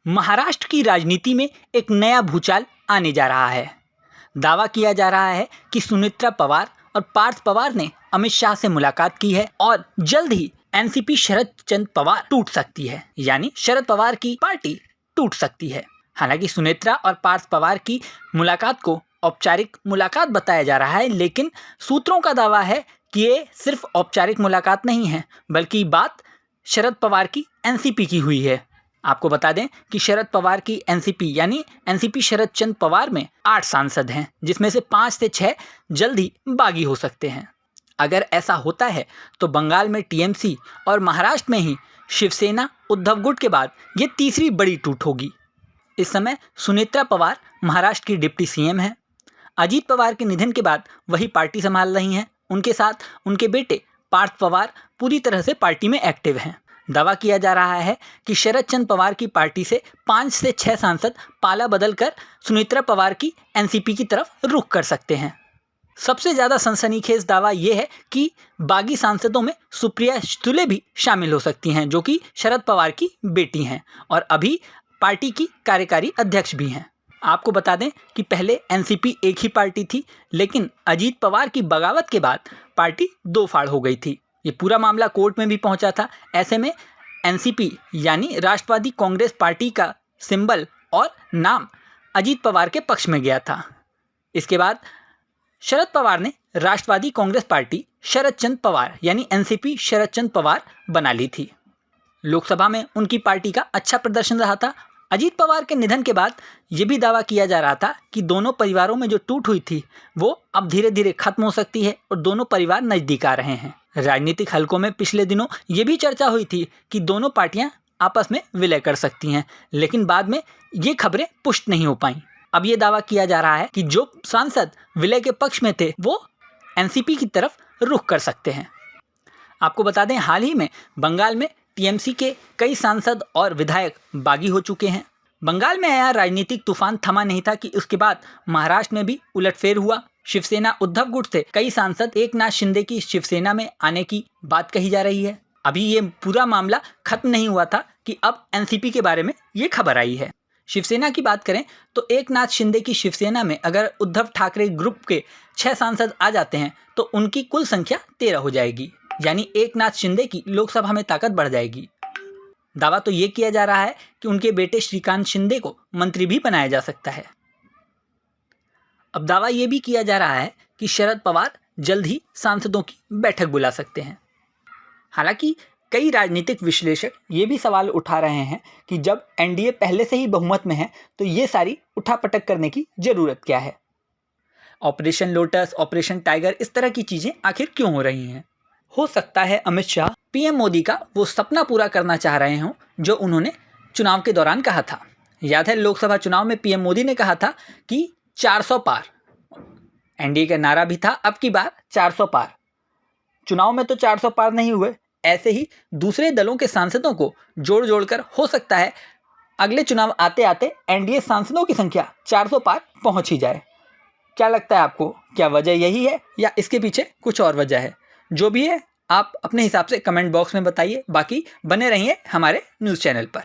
महाराष्ट्र की राजनीति में एक नया भूचाल आने जा रहा है। दावा किया जा रहा है कि सुनेत्रा पवार और पार्थ पवार ने अमित शाह से मुलाकात की है और जल्द ही एनसीपी शरद चंद्र पवार टूट सकती है, यानी शरद पवार की पार्टी टूट सकती है। हालांकि सुनेत्रा और पार्थ पवार की मुलाकात को औपचारिक मुलाकात बताया जा रहा है, लेकिन सूत्रों का दावा है कि ये सिर्फ औपचारिक मुलाकात नहीं है, बल्कि बात शरद पवार की एनसीपी की हुई है। आपको बता दें कि शरद पवार की एनसीपी यानी एनसीपी शरद चंद्र पवार में 8 सांसद हैं, जिसमें से 5 से 6 जल्द ही बागी हो सकते हैं। अगर ऐसा होता है तो बंगाल में टीएमसी और महाराष्ट्र में ही शिवसेना उद्धव गुट के बाद ये तीसरी बड़ी टूट होगी। इस समय सुनेत्रा पवार महाराष्ट्र की डिप्टी सीएम हैं। अजीत पवार के निधन के बाद वही पार्टी संभाल रही हैं। उनके साथ उनके बेटे पार्थ पवार पूरी तरह से पार्टी में एक्टिव हैं। दावा किया जा रहा है कि शरद चंद्र पवार की पार्टी से 5 से 6 सांसद पाला बदलकर सुनेत्रा पवार की एनसीपी की तरफ रुख कर सकते हैं। सबसे ज़्यादा सनसनीखेज दावा यह है कि बागी सांसदों में सुप्रिया सुले भी शामिल हो सकती हैं, जो कि शरद पवार की बेटी हैं और अभी पार्टी की कार्यकारी अध्यक्ष भी हैं। आपको बता दें कि पहले एनसीपी एक ही पार्टी थी, लेकिन अजीत पवार की बगावत के बाद पार्टी 2 फाड़ हो गई थी। ये पूरा मामला कोर्ट में भी पहुंचा था। ऐसे में एनसीपी यानी राष्ट्रवादी कांग्रेस पार्टी का सिंबल और नाम अजीत पवार के पक्ष में गया था। इसके बाद शरद पवार ने राष्ट्रवादी कांग्रेस पार्टी शरद चंद्र पवार यानी एनसीपी शरद चंद्र पवार बना ली थी। लोकसभा में उनकी पार्टी का अच्छा प्रदर्शन रहा था। अजीत पवार के निधन के बाद ये भी दावा किया जा रहा था कि दोनों परिवारों में जो टूट हुई थी वो अब धीरे धीरे खत्म हो सकती है और दोनों परिवार नज़दीक आ रहे हैं। राजनीतिक हलकों में पिछले दिनों ये भी चर्चा हुई थी कि दोनों पार्टियां आपस में विलय कर सकती हैं, लेकिन बाद में ये खबरें पुष्ट नहीं हो पाईं। अब ये दावा किया जा रहा है कि जो सांसद विलय के पक्ष में थे वो एनसीपी की तरफ रुख कर सकते हैं। आपको बता दें, हाल ही में बंगाल में टीएमसी के कई सांसद और विधायक बागी हो चुके हैं। बंगाल में आया राजनीतिक तूफान थमा नहीं था कि उसके बाद महाराष्ट्र में भी उलटफेर हुआ। शिवसेना उद्धव गुट से कई सांसद एकनाथ शिंदे की शिवसेना में आने की बात कही जा रही है। अभी ये पूरा मामला खत्म नहीं हुआ था कि अब एनसीपी के बारे में ये खबर आई है। शिवसेना की बात करें तो एकनाथ शिंदे की शिवसेना में अगर उद्धव ठाकरे ग्रुप के 6 सांसद आ जाते हैं तो उनकी कुल संख्या 13 हो जाएगी, यानी एकनाथ शिंदे की लोकसभा में ताकत बढ़ जाएगी। दावा तो ये किया जा रहा है कि उनके बेटे श्रीकांत शिंदे को मंत्री भी बनाया जा सकता है। अब दावा ये भी किया जा रहा है कि शरद पवार जल्द ही सांसदों की बैठक बुला सकते हैं। हालांकि कई राजनीतिक विश्लेषक ये भी सवाल उठा रहे हैं कि जब एनडीए पहले से ही बहुमत में है तो ये सारी उठापटक करने की ज़रूरत क्या है। ऑपरेशन लोटस, ऑपरेशन टाइगर, इस तरह की चीज़ें आखिर क्यों हो रही हैं। हो सकता है अमित शाह पीएम मोदी का वो सपना पूरा करना चाह रहे हों जो उन्होंने चुनाव के दौरान कहा था। याद है, लोकसभा चुनाव में पीएम मोदी ने कहा था कि 400 पार। एनडीए का नारा भी था अब की बार 400 पार। चुनाव में तो 400 पार नहीं हुए। ऐसे ही दूसरे दलों के सांसदों को जोड़ जोड़कर हो सकता है अगले चुनाव आते आते एनडीए सांसदों की संख्या 400 पार पहुंच ही जाए। क्या लगता है आपको, क्या वजह यही है या इसके पीछे कुछ और वजह है? जो भी है आप अपने हिसाब से कमेंट बॉक्स में बताइए। बाकी बने रहिए हमारे न्यूज़ चैनल पर।